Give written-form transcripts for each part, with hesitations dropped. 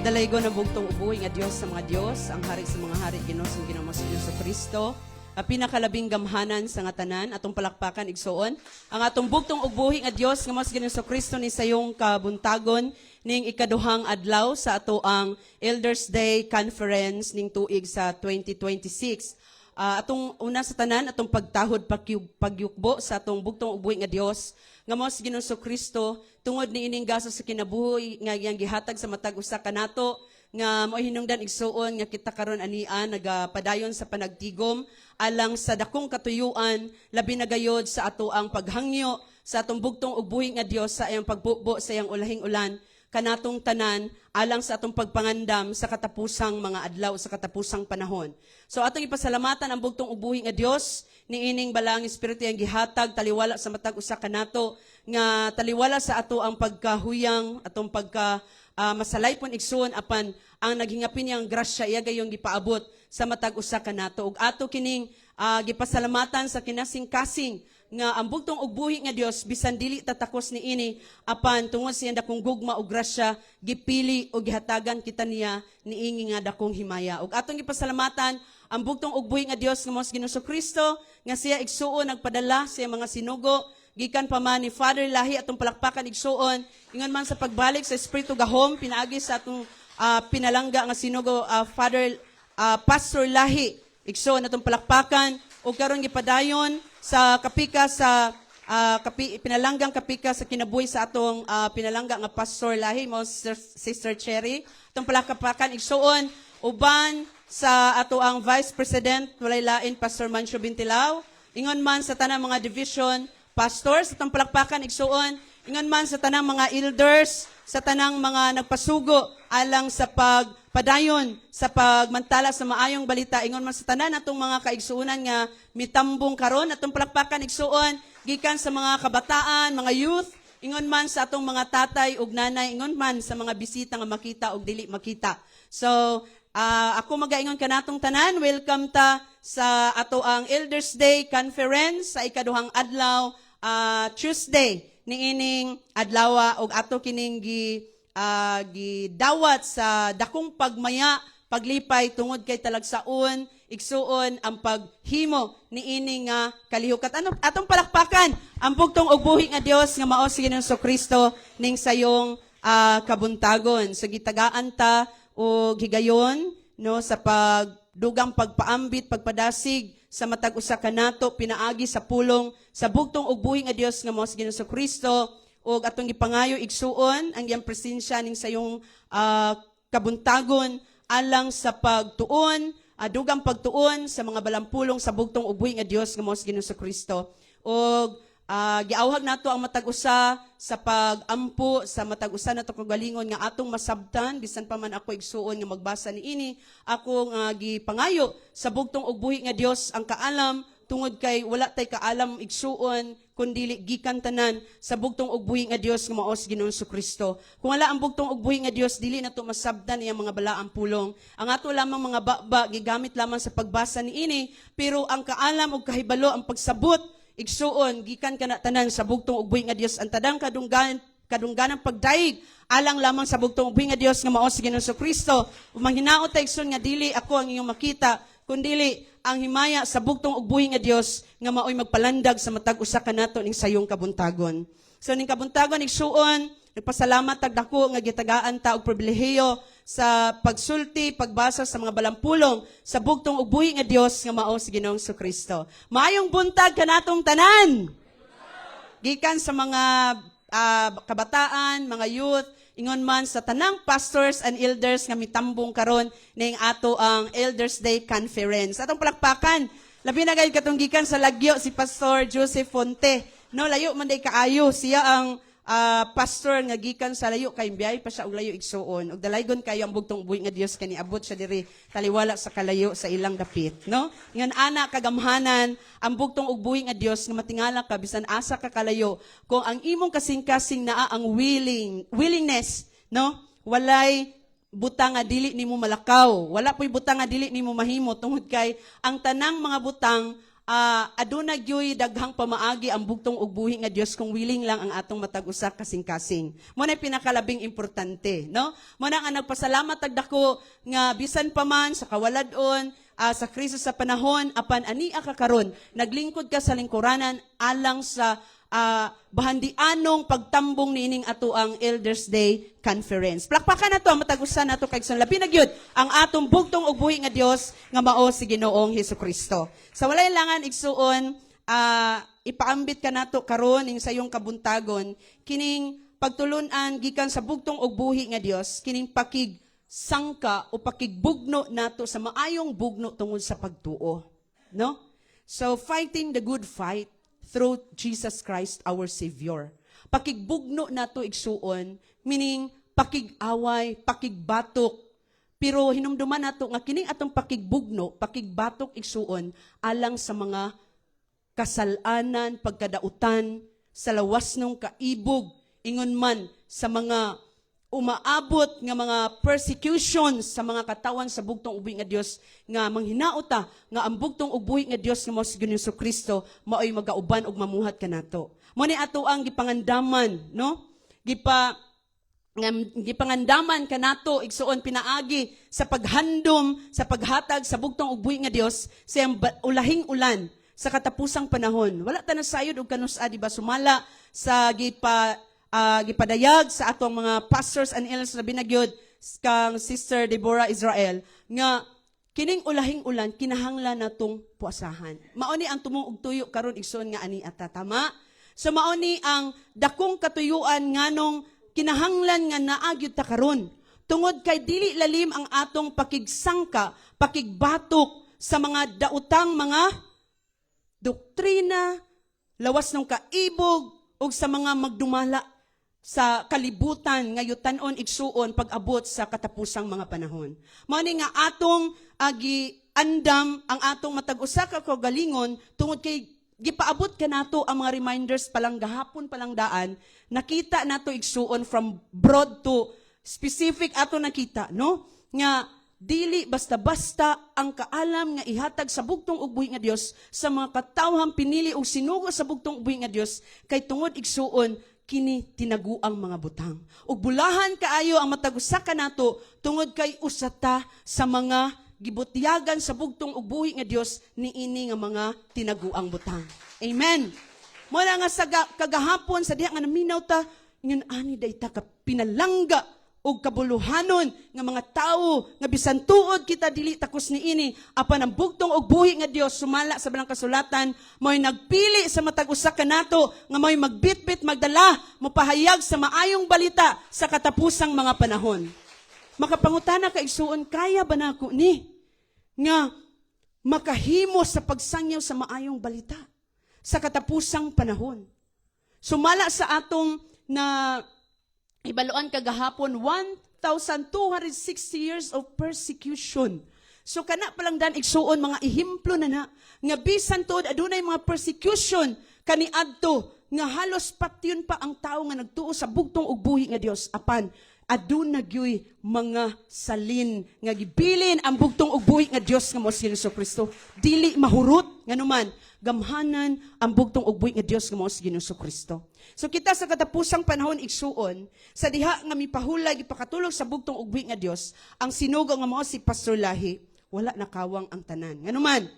Dalaygo na bugtong ubuhi nga Dios sa mga Dios, ang hari sa mga hari, Ginoo sa Ginoo sa Kristo. Pinakalabing gamhanan sa nga tanan, atong palakpakan igsoon. Ang atong bugtong ubuhi nga Dios nga mas Ginoo sa Kristo ni sayong kabuntagon ning ikaduhang adlaw sa ato ang Elders Day Conference ning tuig sa 2026. Atong una sa tanan, atong pagtahod pagyukbo sa atong bugtong ubuhi nga Dios nga mao si Ginoo Kristo tungod ni ining gasos sa kinabuhi nga iyang gihatag sa matag usa kanato nga mao hinungdan igsuon nga kita karon ania nagapadayon sa panagtigom alang sa dakong katuyuan labi na gayod sa ato ang paghangyo sa atong bugtong ubuhi nga Dios sa iyang pagbubo sa iyang ulahing ulan kanatong tanan alang sa atong pagpangandam sa katapusang mga adlaw sa katapusang panahon. So atong ipasalamatan ang bugtong ubuhi nga Dios ni ining balang espiritu yang gihatag taliwala sa matag usa kanato nga taliwala sa ato ang pagkahuyang atong pagka masalaypon igsoon apan ang naghingapin yang grasya iya gayong gipaabot sa matag usa kanato ug ato kining gipasalamatan sa kinasing-kasing nga ang bugtong ubuhi nga Dios bisan dili tatakos ni ini apan tungod sa iyang dakong gugma ug grasya gipili ug gihatagan kita niya niingi nga dakong himaya ug atong gipasalamatan ang bugtong ubuhi nga Dios nga mao si Ginoo Kristo nga siya igsuon nagpadala sa mga sinugo gikan pa man ni Father Lahi atong palakpakan igsuon ingon man sa pagbalik sa Espiritu Gahom pinaagi sa atong pinalangga nga sinugo Father Pastor Lahi igsuon atong palakpakan ug karon gipadayon sa kapika sa pinalanggang kapika sa kinabuhi sa atong pinalangga nga Pastor Lahi mo Sister Cherry atong palakpakan igsuon uban sa ato ang Vice President walay lain Pastor Mancio Bintilao ingon man sa tanang mga division pastors atong palakpakan igsuon ingon man sa tanang mga elders sa tanang mga nagpasugo alang sa pagpadayon sa pagmantala sa maayong balita ingon man sa tanan atong mga kaigsuonan nga mitambong karon atong palakpakan igsuon gikan sa mga kabataan mga youth ingon man sa atong mga tatay ug nanay ingon man sa mga bisita nga makita ug dili makita so ako magaingon kanatong tanan, welcome ta sa ato ang Elders Day Conference sa ikaduhang adlaw, Tuesday, ni ining adlaw og ato kining gidawat sa dakong pagmaya, paglipay tungod kay talagsaon, igsuon ang paghimo ni ining kalihukat. Atong palakpakan ang bugtong ug buhi nga Dios nga mao si Ginoo Kristo ning sayong kabuntagon. So gitagaan ta o higayon no sa pagdugang pagpaambit pagpadasig sa matag usa kanato pinaagi sa pulong sa bugtong ug buhi nga Dios nga mao si Ginoo Kristo ug atong gipangayo igsuon ang iyang presensya ning sayong kabuntagon alang sa pagtuon dugang pagtuon sa mga balampulong sa bugtong ug buhi nga Dios nga mao si Ginoo Kristo ug giawhag nato ang matag usa sa pagampo sa matag usa nato kagalingon nga atong masabtan bisan pa man ako igsuon nga magbasa niini ako nga gipangayo sa bugtong ug buhi nga Dios ang kaalam tungod kay wala tay kaalam igsuon kundi gikan tanan sa bugtong ug buhi nga Dios nga mao si Ginoo Kristo kung wala ang bugtong ug buhi nga Dios dili nato masabtan iyang mga balaang pulong ang ato lamang mga baba gigamit lamang sa pagbasa niini pero ang kaalam ug kahibalo ang pagsabot igsuon gikan kana tanan sa bugtong ug buhi nga Dios ang tadang kadungganang pagdaig alang lamang sa bugtong ug buhi nga Dios nga mao si Ginoo Kristo ug manghinaot ta igsoon nga dili ako ang inyong makita kundi ang himaya sa bugtong ug buhi nga Dios nga maoy magpalandag sa matag usa kanato ning sayong kabuntagon so ning kabuntagon igsuon nagpasalamat tagdako nga gitagaan ta og pribilehiyo sa pagsulti, pagbasa sa mga balampulong sa bugtong ug buhi nga Dios nga mao si Ginoong Kristo. Maayong buntag kanatong tanan. Gikan sa mga kabataan, mga youth, ingon man sa tanang pastors and elders nga mitambong karon ning ato ang Elders Day Conference. Atong palakpakan, labi na gayud katong gikan sa Lagyo si Pastor Joseph Fonte. No, layo man day kaayo siya ang pastor nga gikan sa layo kay biyay pa siya og layo igsuon og dalaygon kayo ang bugtong buhi nga Dios kani abot siya diri taliwala sa kalayo sa ilang dapit no ngan ana kagamhanan ang bugtong ug buhi nga Dios nga matingala ka bisan asa ka kalayo kung ang imong kasing-kasing naa ang willingness no walay butang nga dili nimo malakaw wala poy butang nga dili nimo mahimo tungod kay ang tanang mga butang aduna gyoy daghang pamaagi ang bugtong ug buhi nga Dios kung willing lang ang atong matag usa kasing-kasing. Mo na pinakalabing importante, no? Mo na nga nagpasalamat tagdako nga bisan pa man sa kawaladon, sa krisis sa panahon apan ania ka karon naglingkod ka sa lingkuranan alang sa bahandianong pagtambong niining ato ang Elders Day Conference. Plakpakan nato ang matag-usa nato kay sa labi na gyud ang atong bugtong ug buhi nga Dios nga mao si Ginoong Hesukristo. Sa walay langan igsuon, ipaambit ka nato karon ning sayong kabuntagon kining pagtulun-an gikan sa bugtong ug buhi nga Dios, kining sangka o pakigbugno nato sa maayong bugno tungod sa pagtuo, no? So fighting the good fight through Jesus Christ our Savior. Pakigbugno nato igsuon, meaning pakigaway, pakigbatok. Pero hinumduman nato nga kining atong pakigbugno, pakigbatok igsuon alang sa mga kasalanan, pagkadautan, sa lawas ng kaibog, ingon man sa mga umaabot nga mga persecutions sa mga katawan sa bugtong ubuhi nga Dios nga manghinaota nga ang bugtong ubuhi nga Dios nga mao si Jesucristo maoy magauban og mamuhat kanato. Mo ni ato ang gipangandaman, no? Gipangandaman kanato igsuon pinaagi sa paghandom sa paghatag sa bugtong ubuhi nga Dios sa ulahing ulan sa katapusang panahon. Wala ta nasayod og kanus-a di ba sumala sa gipadayag sa atong mga pastors and elders na binagyod kang Sister Deborah Israel nga kining ulahing ulan kinahanglan natong puasahan. Mauni ang tumong og tuyo karon igsoon nga ani ata tama. So mauni ang dakong katuyuan nganong kinahanglan nga naagyud ta karon. Tungod kay dili lalim ang atong pakigsangka, pakigbatok sa mga daotang mga doktrina, lawas ng kaibog ug sa mga magdumala sa kalibutan nga yutan-on igsuon pag-abot sa katapusang mga panahon. Mao ni nga atong andam ang atong matag-usa ka kaugalingon tungod kay gipaabot kanato ang mga reminders palang gahapon palang daan, nakita nato igsuon from broad to specific ato nakita, no? Nga dili basta-basta ang kaalam nga ihatag sa bugtong ug buhi nga Dios sa mga katawhang pinili og sinugo sa bugtong ug buhi nga Dios kay tungod igsuon kini tinaguang mga butang. Ug bulahan kaayo ang matag-usa kanato tungod kay usata sa mga gibutyagan sa bugtong ug buhi nga Dios niini nga mga tinaguang butang. Amen. Mo na nga sa kagahapon sa diha nga naminaw ta ngan ani dayta ka pinalangga og kabuluhanon nga mga tao nga bisan tuod kita dili takos niini apan ang bugtong og buhi nga Dios sumala sa balang kasulatan mo'y nagpili sa matag-usa kanato nga mo'y magbitbit magdala mopahayag sa maayong balita sa katapusang mga panahon. Makapangutana ka igsuon kaya ba nako ni nga makahimo sa pagsangyaw sa maayong balita sa katapusang panahon. Sumala sa atong na ibaluan kagahapon 1,260 years of persecution. So kana palang dan igsuon mga ihimplo na nga bisan tuod adunay mga persecution kaniadto nga halos patyon pa ang tao nga nagtuo sa bugtong ug buhi nga Dios apan aduna gyoy mga salin nga gibilin ang bugtong ug buhi nga Dios nga mao si Jesucristo dili mahurot nganuman gamhanan ang bugtong ug buhi nga Dios nga mao si Jesucristo. So kita sa katapusang panahon igsuon sa diha nga mipahulay ipakatulog sa bugtong ug buhi nga Dios ang sinugo nga mao si Pastor Lahi wala nakawang ang tanan nganuman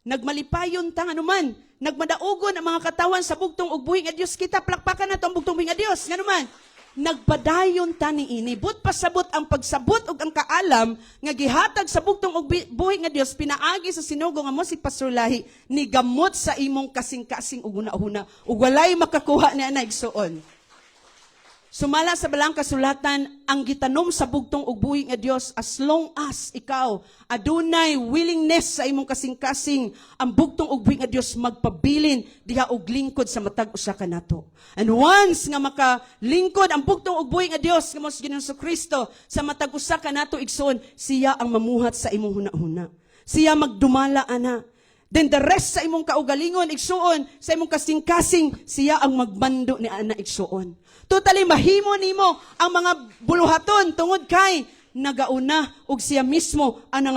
nagmalipayon ta nganuman nagmadaugon ang mga katawan sa bugtong ug buhi nga Dios kita plakpakan nato ang bugtong buhi nga Dios nganuman nagpadayon ta niini but pasabot ang pagsabot ug ang kaalam nga gihatag sa bugtong ug buhi nga Dios pinaagi sa sinugo nga mo si Pastor Lahi ni gamot sa imong kasing-kasing ug una-una ug walay makakuha ni ana igsuon. Sumala sa balang kasulatan ang gitanom sa bugtong ug buhi nga Dios as long as ikaw adunay willingness sa imong kasing-kasing ang bugtong ug buhi nga Dios magpabilin diha og lingkod sa matag usa kanato. And once nga makalingkod ang bugtong ug buhi nga Dios nga mao si Jesucristo sa matag usa kanato igsoon siya ang mamuhat sa imong hunahuna. Siya magdumala ana. Then the rest sa imong kaugalingon igsuon sa imong kasing-kasing siya ang magmando ni ana igsuon. Totally mahimo nimo ang mga buluhaton tungod kay nagauna og siya mismo ang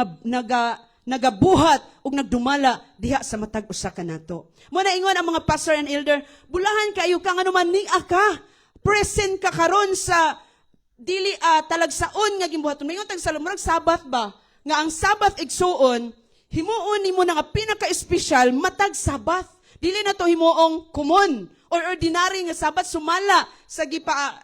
nagabuhat ug nagdumala diha sa matag usa ka nato. Mo na ingon ang mga pastor and elder, bulahan kayo kang ano man ni ka. Present ka karon sa dili talagsaon nga gimbuhaton. Mayon tag sa murag Sabat ba? Nga ang Sabat igsuon, himuon nimo na nga pinaka-espesyal matag Sabat. Dili na to himuong common or ordinary nga Sabat sumala sa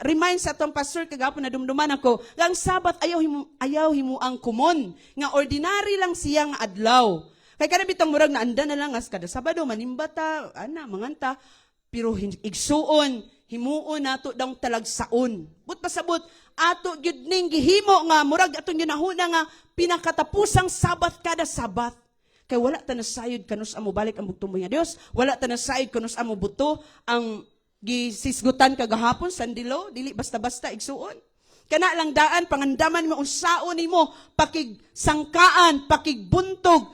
remind sa atong pastor kagapon na dumduman ako. Nga ang Sabat ayaw himo ang common nga ordinary lang siya nga adlaw. Kay kada bitang murag na anda na lang as kada Sabado manimbata manganta pero igsuon himuon nato daw talagsaon. But pasabot ato gyud ning gihimo nga murag atong ginahuna nga pinakatapusang Sabat kada Sabat. Kay wala ta nasayod kanus amo balik ang bugtong nga Dios, wala ta nasayod kanus amo buto ang gisisgutan kagahapon sandilo, dili basta-basta igsuon. Kana lang daan pangandaman mo unsaon nimo pakigsangkaan, pakigbuntog,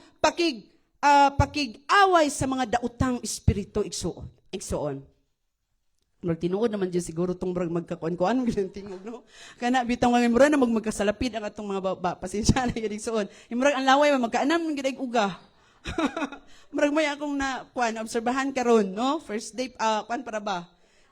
pakig-away sa mga daotang espiritu igsuon. Tinuod naman dyan siguro itong magkakuan-kuan, ganyan tingog, no? Kana, bitang mga imura na magkasalapid ang atong mga pasensya na yun igsuon. Imurag ang laway, magkaanam ng gidag uga. Murag may akong obserbahan karon, no? First day, kuan para ba?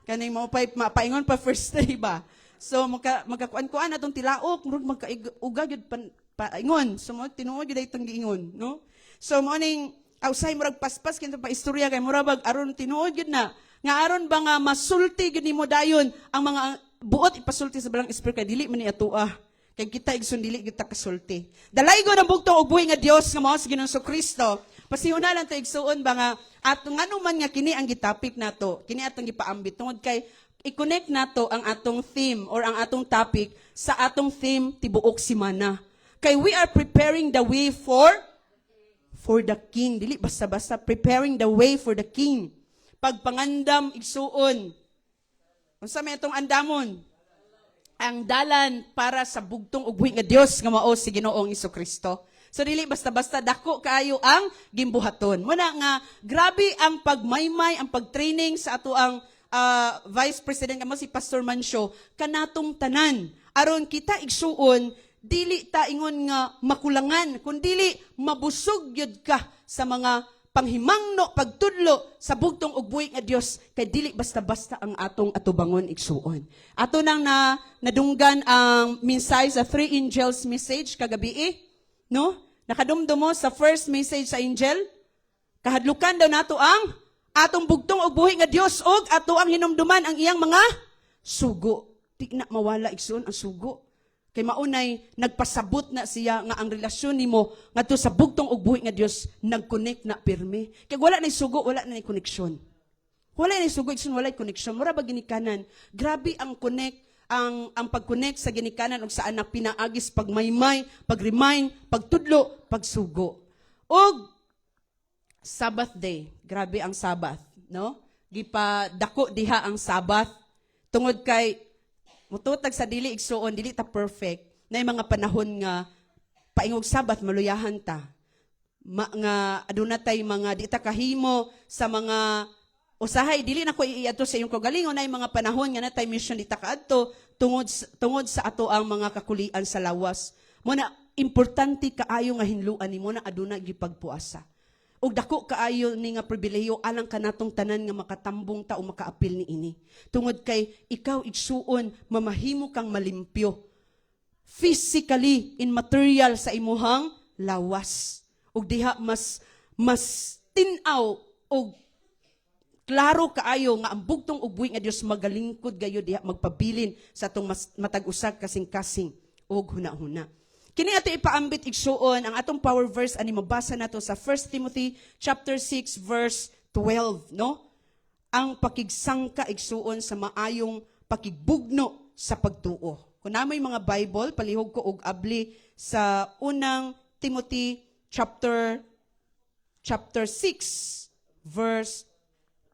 Kanay mapaingon pa first day ba? So, magkakuan-kuan atong tilaok, murag magkauga yun paingon. So, tinuod yun itong giingon, no? So, morning, ausay murag paspas, kinto pa istorya kay murabag, aron tinuod yun na. Nga aron ba nga masulti gid nimo dayon ang mga buot ipasulti sa balang espiritu kay dili man ni atoa. Kay kita igsoon dili kita kasulti. Dalaygo ng bugtong ug buhi nga Dios nga mao si Ginoong Kristo. Pasihuna lang to igsuon ba nga ato ngano man nga kini ang gitapik nato. Kini atong gipaambit tungod kay i-connect nato ang atong theme or ang atong topic sa atong theme tibuok semana. Kay we are preparing the way for the king. Dili basta-basta preparing the way for the king. Pagpangandam igsuon. Unsa may atong andamon? Ang dalan para sa bugtong ug buhi nga Dios nga mao si Ginoong Kristo. So dili basta-basta dako kaayo ang gimbuhaton. Muna nga grabe ang pagmaymay, ang pagtraining sa ato ang Vice President kamo si Pastor Mancio kanatong tanan. Aron kita igsuon dili ta ingon nga makulangan kundi mabusog gyud ka sa mga panghimangno pagtudlo sa bugtong ug buhi nga Dios kay dili basta-basta ang atong atubangon igsuon. Ato nang nadunggan ang mensahe sa three angels message kagabi, no? Nakadumdum mo sa first message sa angel, kahadlukan daw nato ang atong bugtong ug buhi nga Dios og ato ang hinumduman ang iyang mga sugo. Di na mawala igsuon ang sugo. Kay maunay nagpasabot na siya nga ang relasyon nimo ngadto sa bugtong ug buhi nga Dios nag-connect na pirmi. Kay wala na sugo, wala na koneksyon. Wala na sugo, wala koneksyon. Mura ba ginikanan? Grabe ang connect ang pag-connect sa ginikanan ug sa anak pinaagis pagmaymay, pag-remind, pagtudlo, pagsugo. Og Sabbath day, grabe ang Sabbath, no? Gipadako diha ang Sabbath tungod kay mututag sa dili igsuon, dili ta perfect. Na mga panahon nga paingog Sabat maluyahan ta. Nga aduna tay mga di ta kahimo sa mga usahay dili na ko iadto sa imong kagalingon na mga panahon nga natay mission di ta kaadto tungod sa ato ang mga kakulian sa lawas. Mo na importante kaayo nga hinluan nimo na aduna gipagpuasa. Og dako kaayo ni nga pribilehiyo alang kanatong tanan nga makatambong ta o makaapil ni ini. Tungod kay ikaw igsuon mamahimo kang malimpyo physically in material sa imuhang lawas. Og diha mas tin-aw og klaro kaayo nga ang bugtong ug buhi nga Dios magalingkod gayo diha magpabilin sa atong matag-usag kasing-kasing og hunahuna. Kini ato ipaambit igsuon ang atong power verse ani mabasa nato sa 1 Timothy chapter 6 verse 12, no? Ang pakigsangka igsuon sa maayong pakigbugno sa pagtuo. Kung namay mga Bible, palihog ko og abli sa unang Timothy chapter 6 verse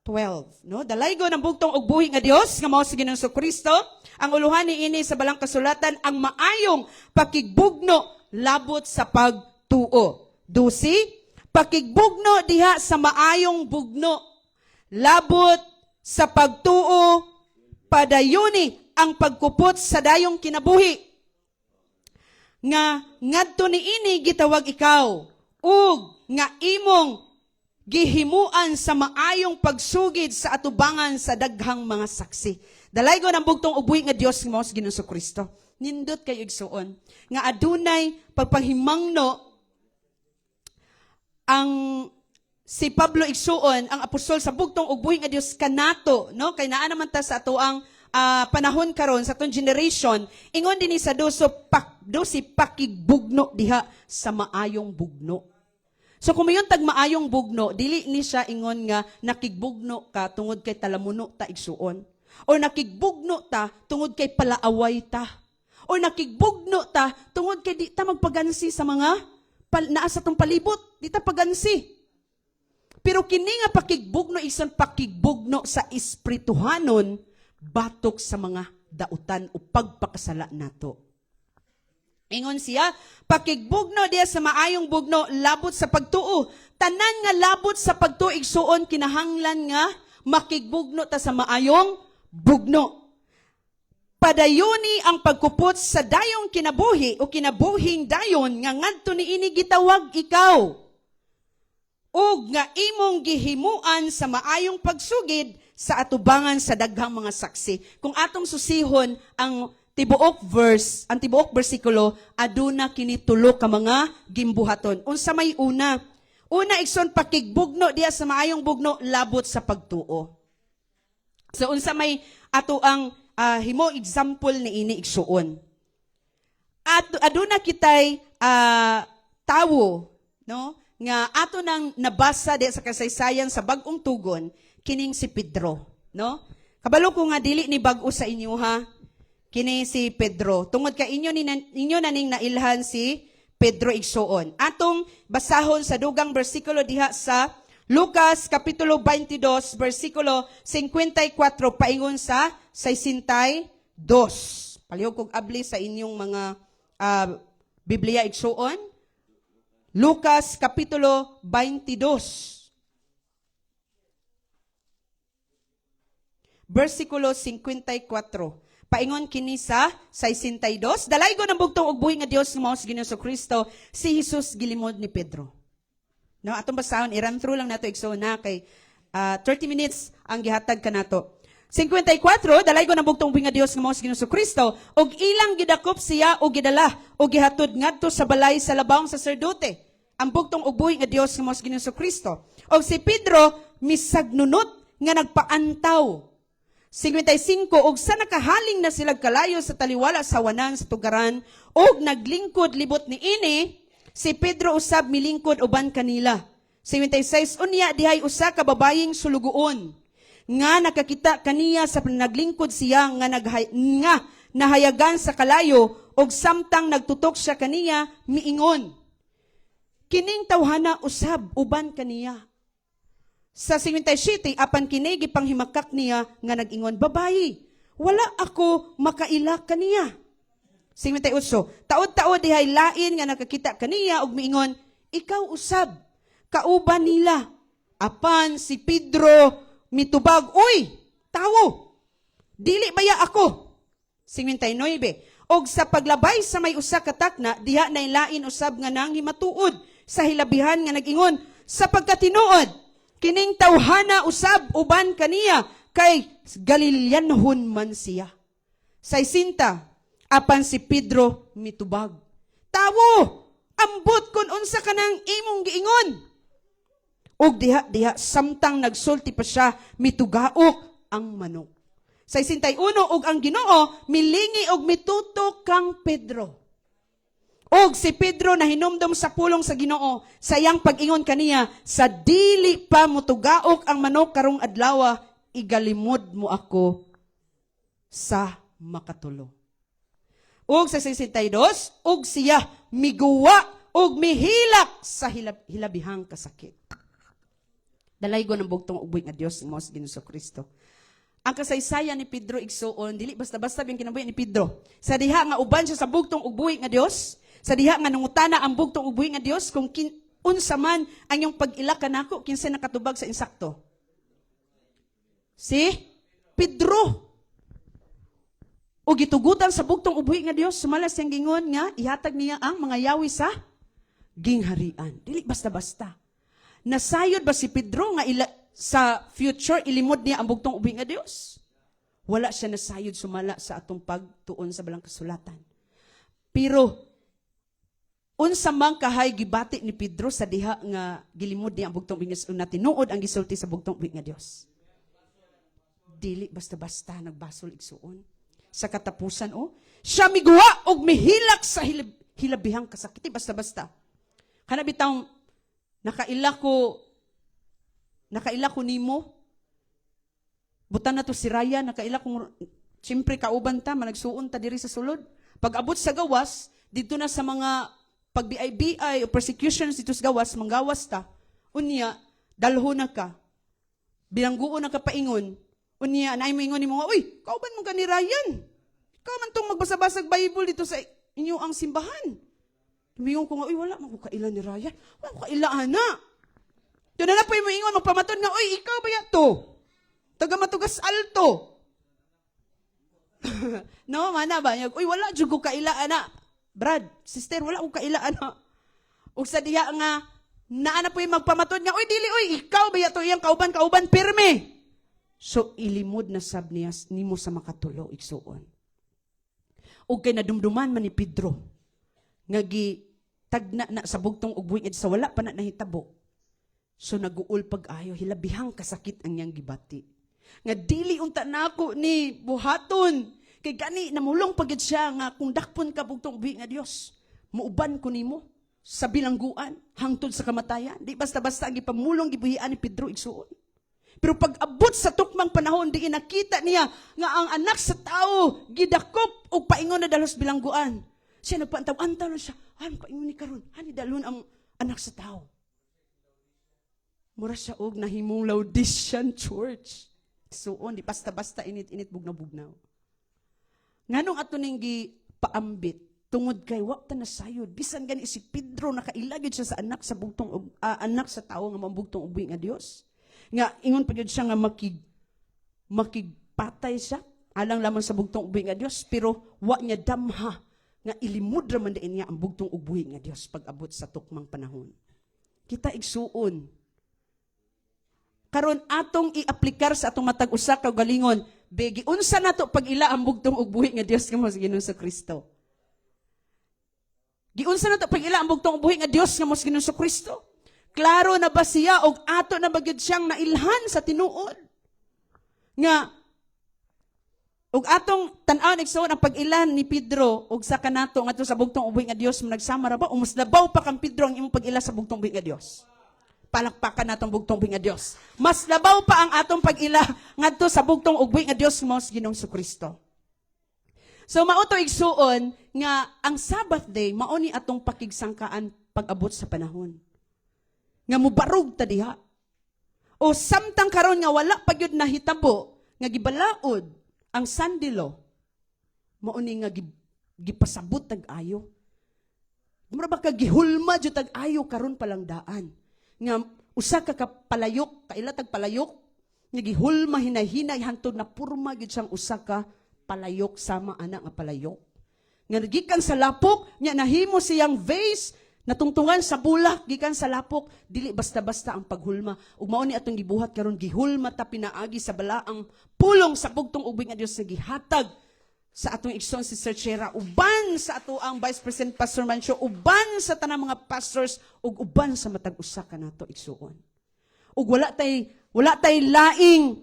12, no? Dalaygo ng bugtong ug buhi nga Dios nga mao si Ginoong Kristo. Ang uluhan ni ini sa balang kasulatan ang maayong pakigbugno labot sa pagtuo. 12, pakigbugno diha sa maayong bugno labot sa pagtuo padayuni ang pagkupot sa dayong kinabuhi. Nga ngadto ni ini gitawag ikaw ug nga imong gihimuan sa maayong pagsugid sa atubangan sa daghang mga saksi. Dalaygon ang bugtong ubuhi nga Dios mo sa Ginoong Kristo. Nindot kayo igsuon nga adunay pagpanghimangno ang si Pablo igsuon ang apostol sa bugtong ubuhi nga Dios kanato, no? Kay naa naman ta sa atoang panahon karon sa atong generation, ingon dinhi sa dosi pakigbugno diha sa maayong bugno. So kung mayon tag maayong bugno, dili ni siya ingon nga nakigbugno ka tungod kay talamuno ta igsuon. O nakigbugno ta tungod kay palaaway ta. O nakigbugno ta tungod kay di ta magpagansi sa mga naa sa tong palibot, di ta pagansi. Pero kini nga pakigbugno isang pakigbugno sa espirituhanon batok sa mga dautan o pagpakasala nato. Ingon siya, pakigbugno diya sa maayong bugno, labot sa pagtuo. Tanan nga labot sa pagtuo, igsuon, kinahanglan nga, makigbugno ta sa maayong bugno. Padayoni ang pagkupot sa dayong kinabuhi o kinabuhing dayon nga ngadto niini gitawag ikaw. Ug nga imong gihimuan sa maayong pagsugid sa atubangan sa daghang mga saksi. Kung atong susihon ang tibuok verse, ang tibuok bersikulo, aduna kini tulo ka mga gimbuhaton. Unsa may una? Una igsoon pakigbugno diya sa maayong bugno labot sa pagtuo. So unsa may ato ang himo example ni ini igsuon. At aduna kitay tawo, no? Nga ato nang nabasa diya sa kasaysayan sa bag-ong tugon kining si Pedro, no? Kabalo ko nga dili ni bag-o sa inyo ha. Kini si Pedro. Tungod ka inyo naning nailhan si Pedro igsuon. Atong basahon sa dugang bersikulo diha sa Lucas kapitulo 22 bersikulo 54 paingon sa 62. Palihog kog abli sa inyong mga Biblia igsuon. Lucas kapitulo 22 bersikulo 54. Paingon kini sa 62. Dalaygon ang bugtong ug buhi nga Dios nga mao si Ginoong Kristo, si Jesus gilimod ni Pedro. No, atong basahon i-run through lang nato igsoon na kay 30 minutes ang gihatag kanato. 54, dalaygon ang bugtong ug buhi nga Dios nga mao si Ginoong Kristo, ug ilang gidakop siya ug gidala ug gihatod ngadto sa balay sa labawang saserdote. Ang bugtong ug buhi nga Dios nga mao si Ginoong Kristo. Og si Pedro misagnunot nga nagpaantaw 55, og sa nakahaling na sila kalayo sa taliwala sa wanan sa tugaran, og naglingkod libot ni ini, si Pedro usab milingkod uban kanila. 56, unya dihay usa ka babayeng sulugoon, nga nakakita kaniya sa naglingkod siya nga nahayagan sa kalayo, og samtang nagtutok siya kaniya, miingon. Kining tawhana usab uban kaniya. Sa 57, apan kini gipanghimakak niya nga nag-ingon, babayi, wala ako makaila kaniya. 58, taod-taod dihay lain nga nakakita kaniya og miingon, ikaw usab, kauban nila. Apan si Pedro mitubag, uy, tawo, dili baya ako. 59, og sa paglabay sa may usa ka takna, diha nay lain usab nga nang himatuod sa hilabihan nga nag-ingon, sa pagkatinuod, kining tawhana usab uban kaniya kay Galileanhon man siya. 60, apan si Pedro mitubag. Tawo, ambot kun unsa kanang imong giingon. Og diha samtang nagsulti pa siya mitugaok ang manok. 61, og ang Ginoo milingi og mitutok kang Pedro. Og si Pedro na hinumdom sa pulong sa Ginoo, sayang pag-ingon kaniya, sa dili pa mutugaok ang manok karong adlaw, igalimod mo ako sa makatulo. Og sa 62, og siya miguwa og mihilak sa hilabihang kasakit. Dalaygon ang bugtong ug buhi nga Dios nga mao si Ginoong Kristo. Ang kasaysayan ni Pedro igsuon, dili basta-basta biyang kinabuhi ni Pedro. Sa diha nga uban siya sa bugtong ug buhi nga Dios, sa diha nga nangutana ang bugtong ug buhi nga Dios kung unsa man ang iyong pag-ila kanako kinsa nakatubag sa insakto. Si Pedro. O gitugutan sa bugtong ug buhi nga Dios, sumalas siyang gingon nga ihatag niya ang mga yawi sa gingharian. Dili basta-basta. Nasayod ba si Pedro nga sa future ilimod niya ang bugtong ubing nga Dios? Wala siya nasayod sumala sa atong pagtuon sa balang kasulatan. Pero unsa man kahay gibati ni Pedro sa diha nga gilimod niya ang bugtong ubing nga Dios na tinuod ang gisulti sa bugtong ubing nga Dios. Dili basta-basta nagbasol igsuon. Sa katapusan siya miguwa og mihilak sa hilabihang kasakit. Basta-basta. Kana bitang nakaila ko nimo. Butan na to si Raya, nakaila ko, siyempre kauban ta, managsuon ta diri sa sulod. Pag abot sa gawas, dito na sa mga pag-BI o persecutions dito sa gawas, manggawas ta. Unya, dalho na ka. Bilangguon na ka paingon. Unya, naay mo ingon ni mga, uy, kauban mo ka ni Ryan. Ikaw man tong magbasa-basag Bible dito sa inyo ang simbahan. Tumingon ko nga, uy, wala mo kaila ni Ryan. Wala ko kaila, ana. Doon na po yung ingon, magpamaton nga, uy, ikaw ba yato? Taga Matugas Alto. No, mana ba? Uy, wala, dyan ko kaila, ana. Brad, sister, wala ko kaila, ana. O sa diya nga, naana po yung magpamaton nga, uy, dili, uy, ikaw ba yato? Iyang kauban, pirme. So, ilimod na sab niya, nimo sa makatulo, igsuon. O kay nadumduman man ni Pedro, nga tagna na sa bugtong ugbuing sa wala pa na nahitabo. So naguul pag-ayo, hilabihang kasakit ang niyang gibati. Nga dili unta nako ni buhaton. Kay gani namulong pagid siya nga kung dakpon ka bugtong ugbuing nga Dios, muuban ko nimo sa bilangguan hangtod sa kamatayan. Di basta-basta ang gipamulong gibuhian ni Pedro igsuon. Pero pag abot sa tukmang panahon, di nakita niya nga ang anak sa tao gidakop o paingon na dalos bilangguan. Siya nagpantaw-antaw na siya. Ano paingon ni karon? Hani dalon ang anak sa tao. Mura siya og nahimong Laodicean church. Suon, di basta-basta init-init bugnaw-bugnaw. Nganong ato ning gipaambit tungod kay wa ta nasayod. Bisan gani si Pedro nakailagid siya sa anak sa bugtong anak sa tao nga mambugtong ubing nga Dios. Nga ingon pa gyud siya nga makigpatay siya alang lamang sa bugtong ubing nga Dios, pero wa niya damha nga ilimud ra man diin niya ang bugtong ubing nga Dios pag abot sa tukmang panahon. Kita igsuon. Karon atong i-aplikar sa atong matag usa ka galingon, begi unsa nato pag ila ang bugtong ubing nga Dios nga mo sa Ginoong Kristo. Giunsa nato pag ila ang bugtong ubing nga Dios nga mo sa Ginoong Kristo. Klaro na ba siya og ato na ba gyud siyang nailhan sa tinuod? Nga og atong tan-aw igsuon ang pag-ilan ni Pedro og sa kanato ngadto sa bugtong ubing nga Dios nagsama ra ba o mas labaw pa kang Pedro ang imong pag-ila sa bugtong ubing nga Dios? Palakpakan natong bugtong ubing nga Dios. Mas labaw pa ang atong pag-ila ngadto sa bugtong ubing nga Dios mo sa Ginoong Kristo. So mao to igsuon nga ang Sabbath day mao ni atong pakigsangkaan pag-abot sa panahon. Nga mubarog ta diha. O samtang karon nga wala pa gyud nahitabo nga gibalaod ang sandilo mao ni nga gipasabot tag-ayo. Mura ba ka gihulma jud tag-ayo karon palang daan. Nga usa ka kapalayok, kaila tag-palayok nga gihulma hinay-hinay hantod na purma gyud siyang usa ka palayok sama ana nga palayok. Nga gikan sa lapok nya nahimo siyang vase natungtungan sa bulak gikan sa lapok, dili basta-basta ang paghulma. Ug mao ni atong gibuhat karon gihulma ta pinaagi sa balaang pulong sa bugtong ubing nga Dios nga gihatag sa atong igsoon si Sir Chera, uban sa ato ang Vice President Pastor Mancio, uban sa tanang mga pastors ug uban sa matag usa kanato igsoon. Ug wala tay laing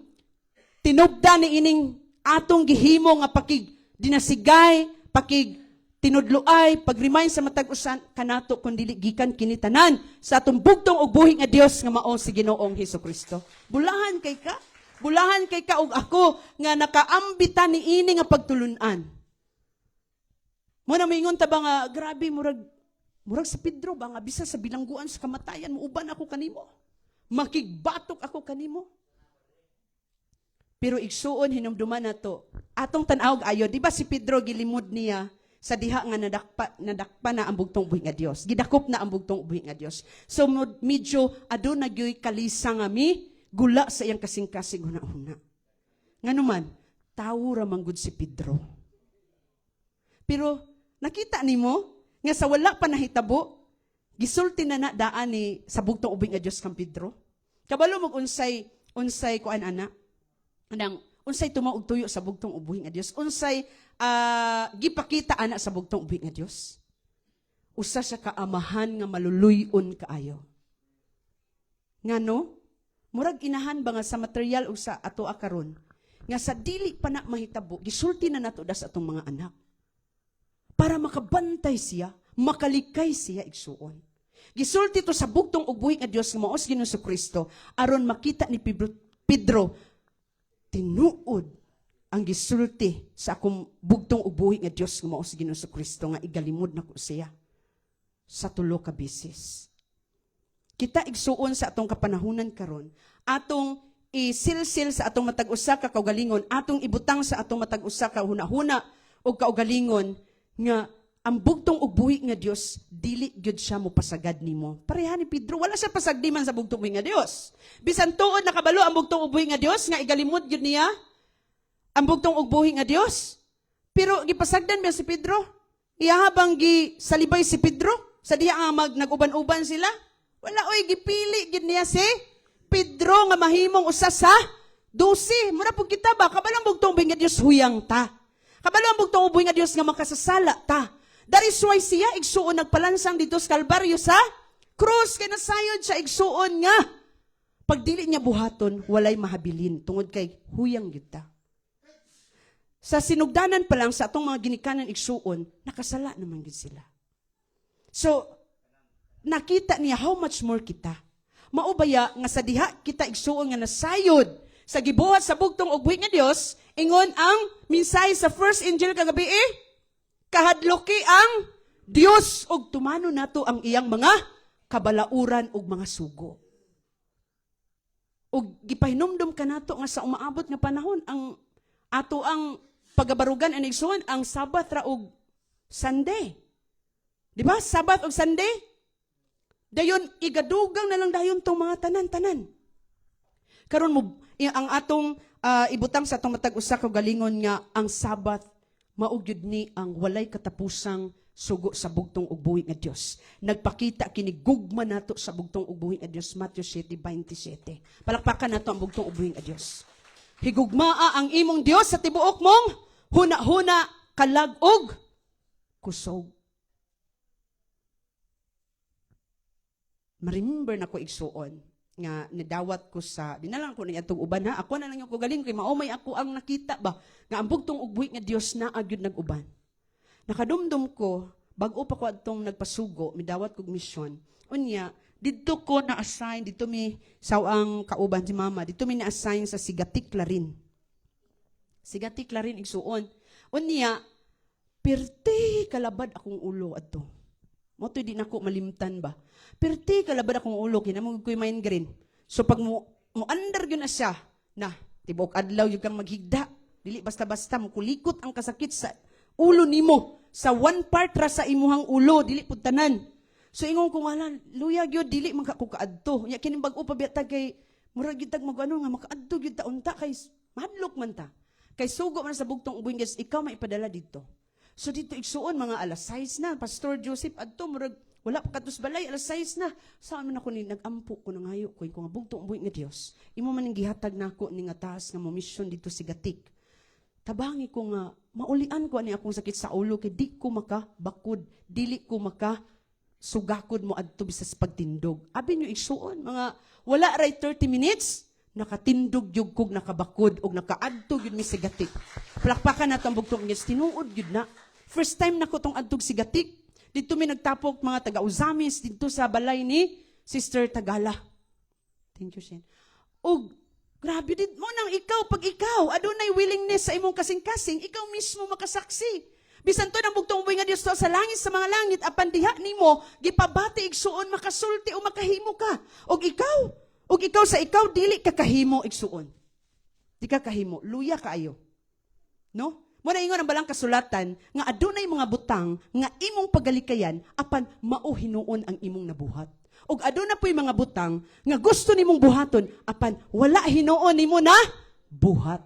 tinubdan ni ining atong gihimo nga pakig dinasigay, pakig tinudloay, pag-remind sa matag usan kanato kun dili gikan kini tanan sa atong bugtong ug buhi nga Dios nga mao si Ginoong Hesukristo. Bulahan kay ka ug ako nga nakaambitan ni ini nga pagtulunan. Mo na moingon ta ba nga grabe murag sa Pedro ba nga bisa sa bilangguan sa kamatayan muuban ako kanimo. Makigbatok ako kanimo. Pero igsuon hinumduman nato. Atong tan-aw ayo, di ba si Pedro gilimod niya sa diha nga nadakpa na ang bugtong buhi nga Dios. Gidakop na ang bugtong buhi nga Dios. So medyo adun nagyoy kalisa nga mi gula sa iyang kasing-kasing una-una. Nganuman, tawo ra manggod si Pedro. Pero nakita nimo nga sa wala pa nahitabo gisulti na daan ni sa bugtong ubing nga Dios kang Pedro. Kabalo mag unsay kuan ana. Anang unsay tumaw og tuyo sa bugtong ubing nga Dios. Unsay gipakita ana sa bugtong ubing nga Dios. Usa sa kaamahan nga maluluyon kaayo. Ngano? Murag inahan ba nga sa material o sa ato karon nga sa dili pa na mahitabo, gisulti na nato das atong mga anak. Para makabantay siya, makalikay siya igsuon. Gisulti to sa bugtong ug buhi nga Dios nga maos Ginoong Kristo aron makita ni Pedro tinuod ang gisulti sa akong bugtong ug buhi nga Dios nga maos Ginoong Kristo nga igalimod nako siya sa tulo ka beses. Kita igsuon sa atong kapanahunan karon, atong isilsil sa atong matag usa ka kaugalingon, atong ibutang sa atong matag usa ka hunahuna o kaugalingon nga ang bugtong ug buhi nga Dios dili gyud siya mo pasagad nimo. Pareha ni Pedro, wala siya pasagdiman sa bugtong buhi nga Dios. Bisan tuod nakabalo ang bugtong ug buhi nga Dios nga igalimod gyud niya ang bugtong ug buhi nga Dios. Pero gipasagdan ba si Pedro? Iyahabang gisalibay si Pedro sa diha nga nag-uban-uban sila. Wala oy gipili gid niya si Pedro nga mahimong usa sa 12. Mura pud kita ba kabalang bugtong buhi nga Dios huyang ta. Kabalo ang bugtong buhi nga Dios nga makasasala ta. That is why siya igsuon nagpalansang dito sa Kalbaryo sa krus kay nasayod siya igsuon nga pag dili niya buhaton walay mahabilin tungod kay huyang gyud ta. Sa sinugdanan pa lang sa atong mga ginikanan igsuon nakasala naman gyud sila. So nakita niya how much more kita. Maubaya nga sa diha kita igsuon nga nasayod sa gibuhat sa bugtong ug buhi nga Dios, ingon ang mensahe sa first Angel kagabi kahadloki ang Dios ug tumano nato ang iyang mga kabalauran ug mga sugo. Ug gipahinumdum kanato nga sa umaabot nga panahon ang ato ang pagabarugan ang igsuon ang Sabat ra ug Sunday. Di ba? Sabat ug Sunday. Dayon igadugang na lang dayon tong mga tanan-tanan. Karon mo ang atong ibutang sa atong matag usa ka galingon nga ang Sabat mao gyud ni ang walay katapusang sugo sa bugtong ug buhi nga Dios. Nagpakita kini gugma nato sa bugtong ug buhi nga Dios Matthew 7:27. Palakpakan nato ang bugtong ug buhi nga Dios. Higugmaa ang imong Dios sa tibuok mong huna-huna kalag ug kusog. Remember na ko igsuon nga nidawat ko sa dinalang ko ni atong uban ha ako na lang yung kugaling kay maumay ako ang nakita ba nga ang bugtong ug buhi nga Dios na agyud nag-uban. Nakadumdum ko bag-o pa ko adtong nagpasugo midawat kog misyon. Unya didto ko na-assign dito mi sawang kauban si mama dito mi na-assign sa Sigatik Larin. Sigatik Larin igsuon. Unya pirti kalabad akong ulo adto. Mo to di nako malimtan ba. Pirti kalabad akong ulo kinamong ko'y migraine. So pag mo under gyud na siya na tibok adlaw yung kang maghigda. Dili basta-basta mo kulikot ang kasakit sa ulo nimo sa one part ra sa imuhang ulo dili pud tanan. So ingon ko wala luya gyud dili man ka ko kaadto. Nya kining bag-o pa biya kay murag gyud tag magano nga makaadto gyud ta unta kay madlok man ta. Kay sugo man sa bugtong ubing guys ikaw maipadala dito. So dito igsuon mga alas 6 na Pastor Joseph adto murag wala pa katus balay alas 6 na. Saan man ako ni nagampo ko nang hayo ko nga bugtong buhi nga Dios. Imo man ning gihatag nako ni nga taas nga mo mission dito si Gatik. Tabangi ko nga maulian ko ani akong sakit sa ulo kay di ko makabakod, dili ko maka sugakod mo adto bisas pagtindog. Abi nyo igsuon mga wala ray 30 minutes nakatindog gyud kog nakabakod og nakaadto gyud mi si Gatik. Palakpakan nato ang bugtong Dios tinuod gyud na. First time nako tong adtog si Gatik. Dito mi nagtapok mga taga-Uzamis dito sa balay ni Sister Tagala. Thank you, Shen. Og grabe dit mo nang ikaw pag ikaw adunay willingness sa imong kasing-kasing, ikaw mismo makasaksi. Bisan to nang bugtong buhi nga Dios to sa langit sa mga langit apan diha nimo gipabati igsuon makasulti o makahimo ka. Og ikaw sa ikaw dili ka kahimo igsuon. Di ka kahimo, luya kaayo. No? Muna ingon ang balang kasulatan nga adunay mga butang nga imong pagalikayan apan mao hinuon ang imong nabuhat. Ug aduna po'y mga butang nga gusto nimong buhaton apan wala hinuon nimo na buhat.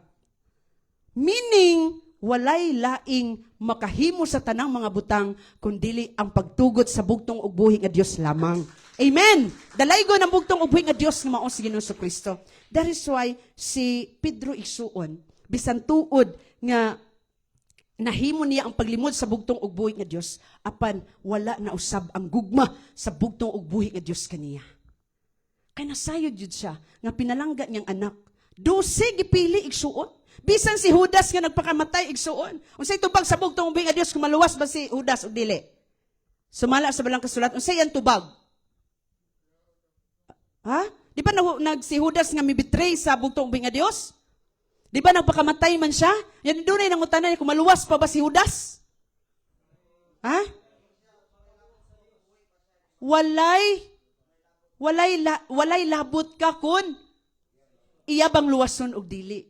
Meaning walay laing makahimo sa tanang mga butang kundili ang pagtugot sa bugtong ug buhi nga Dios lamang. Amen. Dalaygo ng bugtong ug buhi nga Dios nga mao si Ginoong Kristo. That is why si Pedro igsuon bisan tuod nga nahimo niya ang paglimod sa bugtong ug buhi nga Dios apan wala na usab ang gugma sa bugtong ug buhi nga Dios kaniya. Kay nasayod jud siya nga pinalangga niyang anak. 12 gipili igsuon. Bisan si Judas nga nagpakamatay igsuon. Unsay tubag sa bugtong ug buhi nga Dios kung maluwas ba si Judas o dili? Sumala sa balang kasulat unsay ang tubag? Ha? Di ba si Judas nga mibetray sa bugtong ug buhi nga Dios? Di ba nagpakamatay man siya? Yan doon ay nangutanan kung maluwas pa ba si Judas? Ha? Walay labot ka kun iyabang luwason og dili.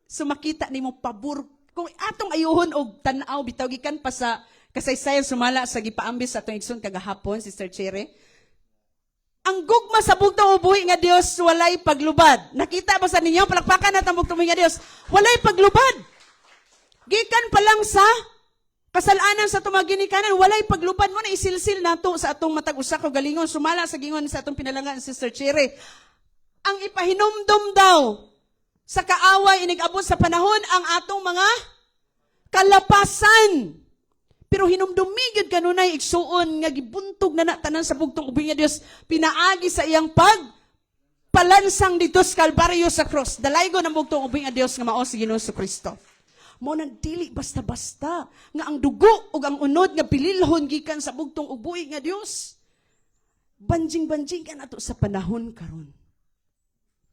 So makita nimo pabor kung atong ayuhon og tan-aw bitaw gikan pa sa kasaysayan sumala sa gipaambis sa atong igsoon kagahapon Sister Chere. Ang gugma sa bugtong ug buhi nga Dios walay paglubad. Nakita ba sa ninyo palakpakan natin ang bugtong buhi nga Dios? Walay paglubad. Gikan pa lang sa kasalanan sa tumaginikanan walay paglubad mo na isilsil nato sa atong matag usa ka galingon sumala sa gingon sa atong pinalangan Sister Chere. Ang ipahinumdom daw sa kaaway inigabot sa panahon ang atong mga kalapasan. Pero hinumdumigid kanunay igsuon nga gibuntog na tanan sa bugtong ug buhi nga Dios pinaagi sa iyang palansang dito sa Kalbaryo sa cross. Dalaygo ng bugtong ug buhi nga Dios nga mao si Ginoong Kristo. Mo nang dili basta-basta nga ang dugo ug ang unod nga pililhon gikan sa bugtong ug buhi nga Dios. Banjing-banjing kan ato sa panahon karon.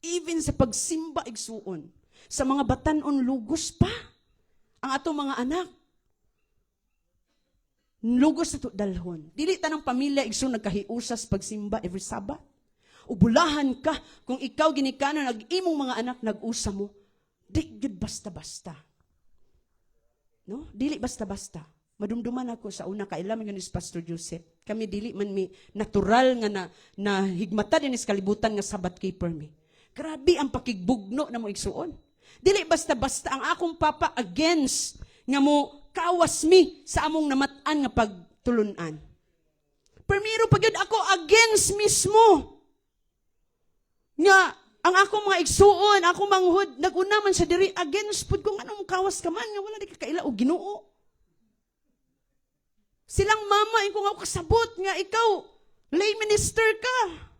Even sa pagsimba igsuon, sa mga batan-on lugos pa ang atong mga anak. Lugos na to dalhon. Dili tanang pamilya igsoon nagkahiusas pagsimba every Sabat. Ubulahan ka kung ikaw ginikanan nag-imong mga anak nag-usa mo. Di gyud basta-basta. No? Dili basta-basta. Madumduman ako sa una kailan man ni Pastor Joseph. Kami dili man mi natural nga na higmatan din is kalibutan nga Sabat keeper mi. Grabe ang pakigbugno na mo igsuon. Dili basta-basta ang akong papa against nga mo kawas mi sa among namatan nga pagtulunan. Permiro pagyud ako against mismo. Nga ang akong mga igsuon, akong manghud, naguna man sa diri against pud kung anong kawas ka man nga wala di ka kaila og Ginoo. Silang mama kung ako kasabot nga ikaw lay minister ka.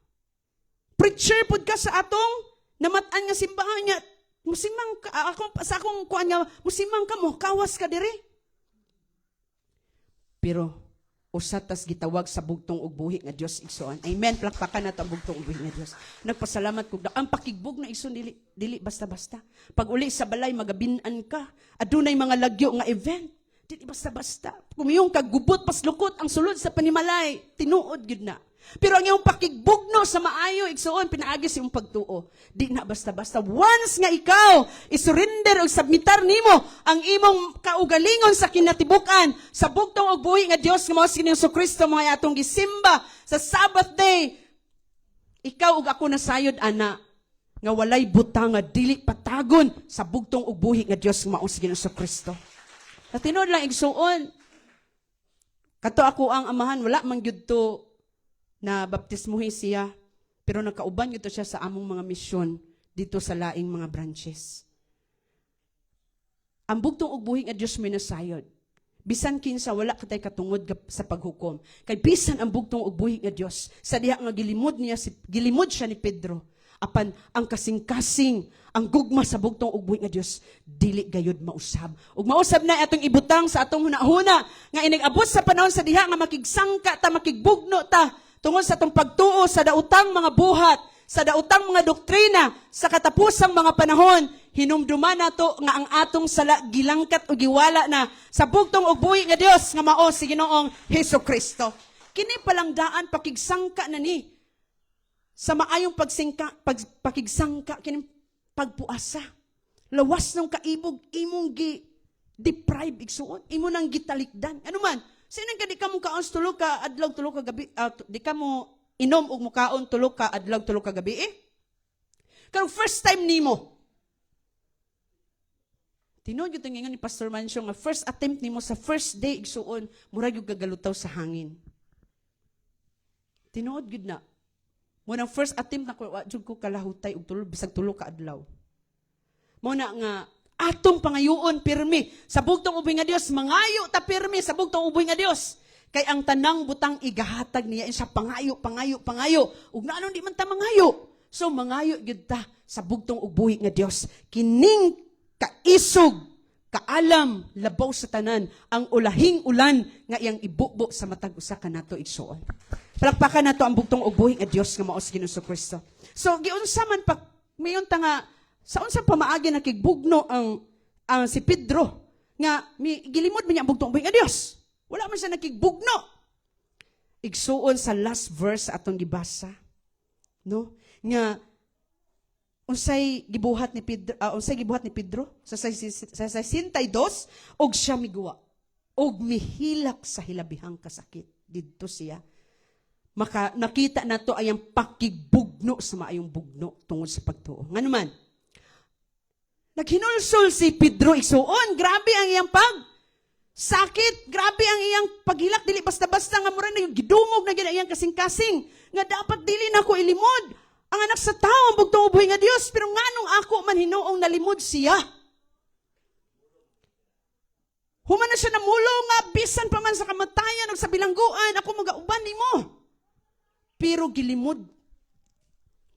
Preacher pud ka sa atong namatan nga simbahan nga musimang ka sa akong kuan nga musimang ka mo kawas ka diri. Pero usatas gitawag sa bugtong ug buhi nga Dios igsoon. Amen. Plakpakan nato ang bugtong ug buhi nga Dios. Nagpasalamat kog ang pakigbug na igsoon dili basta-basta. Pag uli sa balay magabin-an ka, adunay mga lagyo nga event. Dili basta-basta. Kumiyong kagubot paslukot ang sulod sa panimalay, tinuod gyud na. Pero ang iyong pakigbugno sa maayo, igsoon, pinaagi sa iyong pagtuo. Di na basta-basta. Once nga ikaw, isurrender o submitar nimo ang imong kaugalingon sa kinatibukan, sa bugtong og buhi nga Dios nga mao si Ginoong Kristo mga atong gisimba sa Sabbath day. Ikaw ug ako nasayod ana nga walay butang nga dili patagon sa bugtong og buhi nga Dios nga mao si Ginoong Kristo. Sa tinuod lang igsuon, kato ako ang amahan wala man gyud to na baptismuhin siya, pero nakauban ito siya sa among mga misyon dito sa laing mga branches. Ang bugtong ug buhi nga Dios may nasayod. Bisan kinsa wala katay katungod sa paghukom. Kay bisan ang bugtong ug buhi nga Dios sa diha nga gilimod siya ni Pedro. Apan ang kasing-kasing ang gugma sa bugtong ug buhi nga Dios dili gayud mausab. Ug mausab na atong ibutang sa atong hunahuna nga inigabot sa panahon sa diha nga makigsangka ta makigbugno ta tungod sa itong pagtuo sa dautang mga buhat, sa dautang mga doktrina, sa katapusang mga panahon, hinumduman nato nga ang atong sala gilangkat o giwala na sa bugtong ug buhi nga Dios nga mao si Ginoong Hesukristo. Kini palang daan pakigsangka na ni sa maayong pakigsangka kini pagpuasa. Lawas ng kaibog imong deprive igsuon, imo nang gitalikdan. Ano man? Sinang ka di ka mo kaon tulog ka adlaw tulog ka gabi di ka mo inom og mukaon tulog ka adlaw tulog ka gabi Karong first time nimo Tinuod gyud nga ni Pastor Mancio nga first attempt nimo sa first day igsuon, murag yung gagalutaw sa hangin. Tinuod gyud na. Mo nang first attempt na ko wa jud ko kalahutay og tulo bisag tulo ka adlaw. Mo na nga atong pangayoon pirmi sa bugtong uboy nga Dios, mangayo ta pirmi sa bugtong uboy nga Dios. Kay ang tanang butang igahatag niya sa pangayo. Ug naano di man ta mangayo. So mangayo gyud ta sa bugtong uboy nga Dios. Kining kaisog, kaalam, labaw sa tanan, ang ulahing ulan nga iyang ibubo sa matag usa kanato igsuon. Palakpakan nato ang bugtong uboy nga Dios nga mao si Ginoong Kristo. So giunsa man pa mayon ta nga sa unsa pamaagi nakigbugno ang si Pedro nga gilimod man niya ang bugtong uboy nga Dios. Wala man siya nakigbugno. Igsuon sa last verse atong gibasa, no? Nga unsay gibuhat ni Pedro sa 62 og siya miguwa og mihilak sa hilabihang kasakit didto siya. Maka nakita nato ay ang pakigbugno sa maayong bugno tungod sa pagtuo. Nganuman, naghinulsol si Pedro igsuon, grabe ang iyang sakit, grabe ang iyang paghilak, dili basta-basta nga mura na yung gidungog na iyang kasing-kasing, nga dapat dili na ko ilimod. Ang anak sa tao, ang bugtong uboy nga Dios, pero nganong ako man hinuong nalimod siya. Human na siya namulong nga, bisan pa man sa kamatayan o sa bilangguan, ako magauban ni mo. Pero gilimod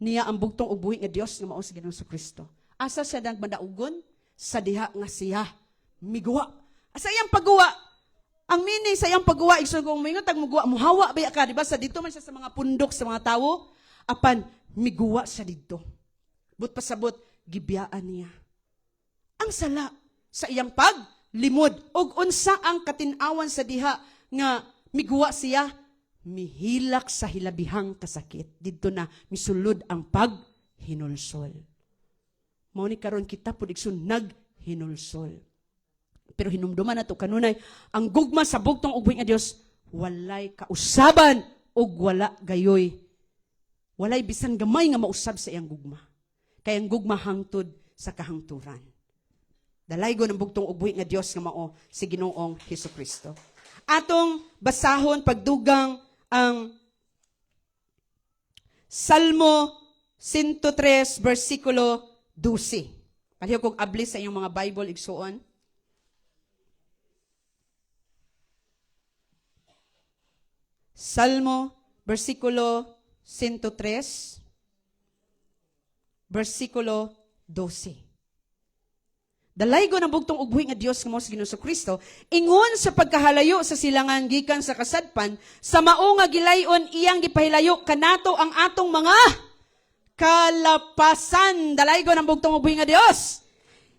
niya ang bugtong uboy nga Dios nga mao si Ginoong Kristo. Asa siya nagmadaugon? Sa diha nga siya miguwa. Sa iyang pagguwa, ang meaning sa iyang pagguwa, igsoon kong mingon, tagmuguwa, muhawa ba ka, diba? Sa dito man siya sa mga pundok, sa mga tao, apan, miguwa siya dito. But pasabot, gibiyaan niya. Ang sala sa iyang paglimod, og unsa ang katinawan sa diha, nga miguwa siya, mihilak sa hilabihang kasakit. Dito na, misulod ang paghinulsol. Mao ni karon kita pud igsoon naghinulsol. Pero hinumduman na ito kanunay, ang gugma sa bugtong uboy nga Dios, walay kausaban o wala gayoy. Walay bisan gamay nga mausab sa iyang gugma. Kaya ang gugma hangtod sa kahangturan. Dalaygon ang bugtong uboy nga Dios nga mao si Ginoong Hesukristo. Atong basahon pagdugang ang Salmo 103 versikulo 12. Paliho kong abli sa inyong mga Bible igsuon. Salmo, versikulo 103, versikulo 12. Dalaygon ang bugtong ugbuhi nga Dios nga mao si Ginoong Kristo, ingon sa pagkahalayo sa silangan gikan sa kasadpan, sa mao nga gilayon iyang gipahilayo kanato ang atong mga kalapasan. Dalaygon ang bugtong ugbuhi nga Dios.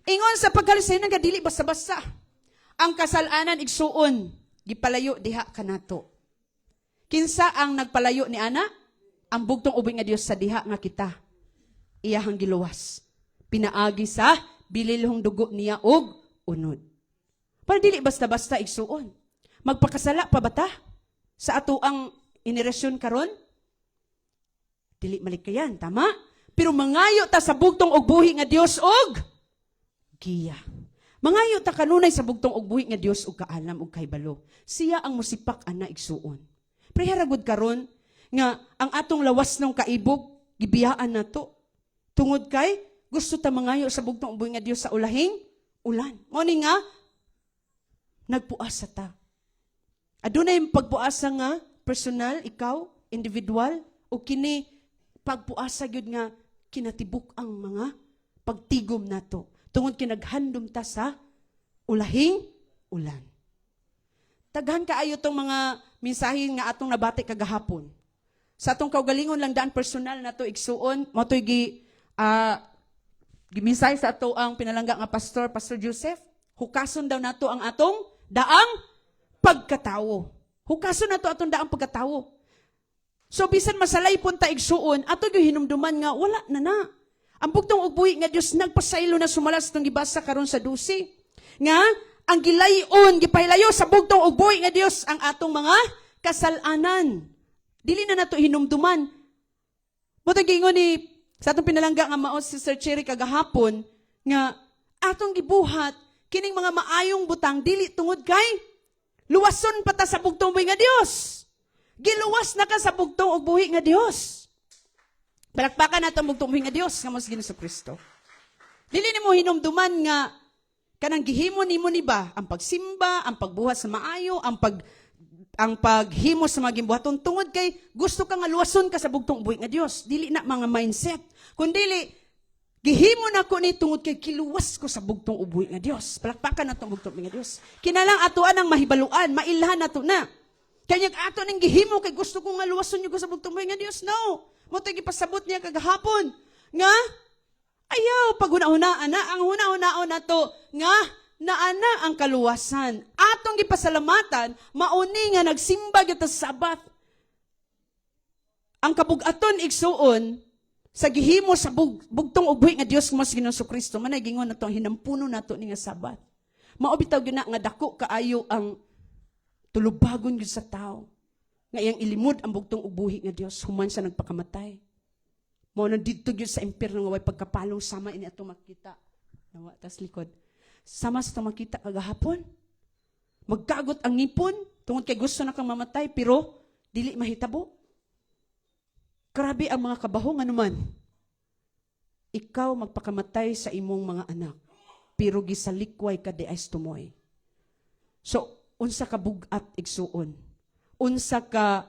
Ingon sa pagkahalayo nga dili basta-basta. Ang kasalanan igsuon gipalayo diha kanato. Kinsa ang nagpalayo ni ana? Ang bugtong uboy nga Dios sa diha nga kita. Iyahang giluwas. Pinaagi sa bililhong dugo niya og unod. Para dili basta-basta igsuon. Magpakasala pa bata sa ato ang inerasyon karon? Dili malikayan, tama? Pero mangayo ta sa bugtong og buhi nga Dios og giya. Mangayo ta kanunay sa bugtong og buhi nga Dios og kaalam og kahibalo. Siya ang musipak ana igsuon. Preharagod karon nga ang atong lawas ng kaibog gibiyaan nato tungod kay gusto ta mangayo sa bugtong uboy nga Dios sa ulahing ulan. Mao ni nga nagpuasa ta. Adunay pagpuasa nga personal, ikaw, individual, o kini pagpuasa gyud nga kinatibuk ang mga pagtigom nato tungod kinaghandom ta sa ulahing ulan. Daghan kaayo tong mga mensahe nga atong nabati kagahapon. Sa atong kaugalingon lang daan personal nato igsuon, mo toy gimensahe sa ato ang pinalangga nga Pastor Joseph. Hukason daw nato ang atong daang pagkatawo. Hukason nato atong daang pagkatawo. So bisan masalay pun ta igsuon, ato gyud hinumduman nga wala na. Ang bugtong ug buhi nga Dios nagpasaylo na sumalas tong gibasa karon sa 12 nga ang gilayon, gipahilayo sa bugtong ug buhi nga Dios ang atong mga kasalanan. Dili na nato hinumduman. Motong gingon ni sa atong pinalangga nga mao si Sir Cherry kagahapon nga atong gibuhat kining mga maayong butang dili tungod kay luwason pa ta sa bugtong buhi nga Dios. Giluwas na ka sa bugtong ug buhi nga Dios. Palakpakan nato ang bugtong buhi nga Dios nga mas Ginoong Kristo. Dili nimo hinumduman nga kanang gihimo nimo ni ba ang pagsimba, ang pagbuhat sa maayo, ang paghimo sa mga gimbuhaton tungod kay gusto ka nga luwason ka sa bugtong buhi nga Dios. Dili na mga mindset. Kundili gihimo na ko ni tungod kay kiluwas ko sa bugtong ubuhi nga Dios. Palakpakan na itong bugtong nga Dios. Kinalang atoan ang mahibaluan, mailhan na to na. Kaya ato ning gihimo kay gusto ko nga luwason ko sa bugtong ubuhi nga Dios. No. Mo tayo gipasabot niya kagahapon. Nga, ayaw, pag hunahunaan na, ang hunahunaan na to, nga, naana ang kaluwasan. Atong gipasalamatan, mauni nga nagsimba kita sa Sabat. Ang kabugaton igsuon, sa gihimo sa bugtong ubuhi nga Dios mas Ginoong Kristo manay gingon nato ang hinampuno nato ni nga Sabat. Mao bitaw gyud na nga dako kaayo ang tulubagon gyud sa tao. Nga iyang ilimod ang bugtong ubuhi nga Dios human sa nagpakamatay. Mao na didto gyud sa impierno nga way pagkapalong sama ini ato makita. Nawa tas likod. Sama sa makita kagahapon. Magkagot ang ngipon tungod kay gusto na kang mamatay pero dili mahitabo. Grabe ang mga kabahong anuman. Ikaw magpakamatay sa imong mga anak, pero gisalikway ka di ay tumoy. So, unsa ka bugat igsuon? Unsa ka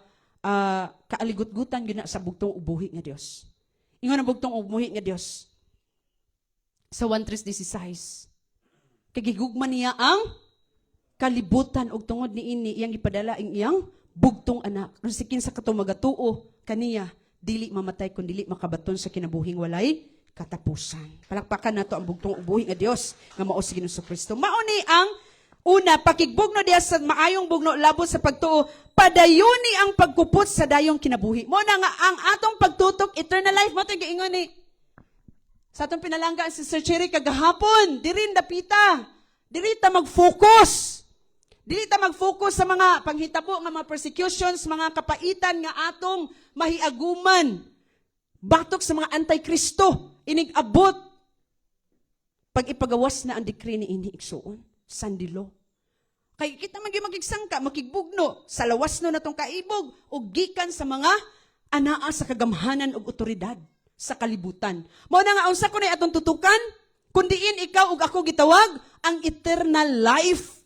kaaligot-gutan gyud na sa bugtong ubuhi nga Dios. Ingon ang bugtong ubuhi nga Dios. Sa 1:3:16. Kagigugman niya ang kalibutan og tungod niini iyang ipadala ang iyang bugtong anak. Rusikin sa katong magatuo kaniya dili mamatay kun dili makabaton sa kinabuhing walay katapusan. Palakpakan nato ang bugtong ubuhi nga Dios nga mao si Ginoong Kristo. Mao ni ang una pakigbugno diya sa maayong bugno labot sa pagtuo, padayoni ang pagkupot sa dayong kinabuhi. Mo na nga ang atong pagtutok eternal life mo tay giingon ni sa atong pinalangga si Sir Cherry kagahapon, diri dapita. Diri ta mag-focus. Dili ta mag-focus sa mga panghitabo nga mga persecutions, mga kapaitan nga atong mahiaguman. Batok sa mga anti-Kristo, inig-abot. Pag ipagawas na ang decree ni ini igsuon, sandilo. Kay kita magigsangka, makigbugno, sa lawas no natong kaibog, o gikan sa mga anaa sa kagamhanan og otoridad sa kalibutan. Mao na nga unsa ko na atong tutukan, kundiin ikaw ug ako gitawag ang eternal life.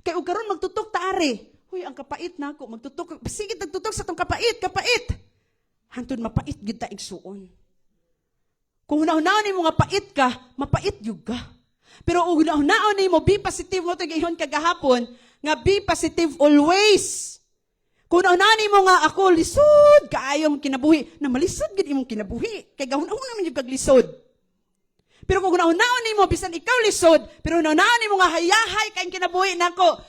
Kay ug karon magtutok ta ari. Huy, ang kapait nako, magtutok. Sige nagtutok sa tong kapait. Hantod mapait gid ta igsuon. Kung hunahunahon nimo nga pait ka, mapait gyud ka. Pero ug hunahunahon nimo be positive mo tigihon kagahapon, nga be positive always. Kung hunahunahon nimo nga ako lisod kaayo mong kinabuhi, na malisod gid imong kinabuhi. Kay gahunahon naman yung kaglisod. Pero kung unahon nimo bisan ikaw lisod, pero unahon nimo nga hayahay kay kinabuhi nako,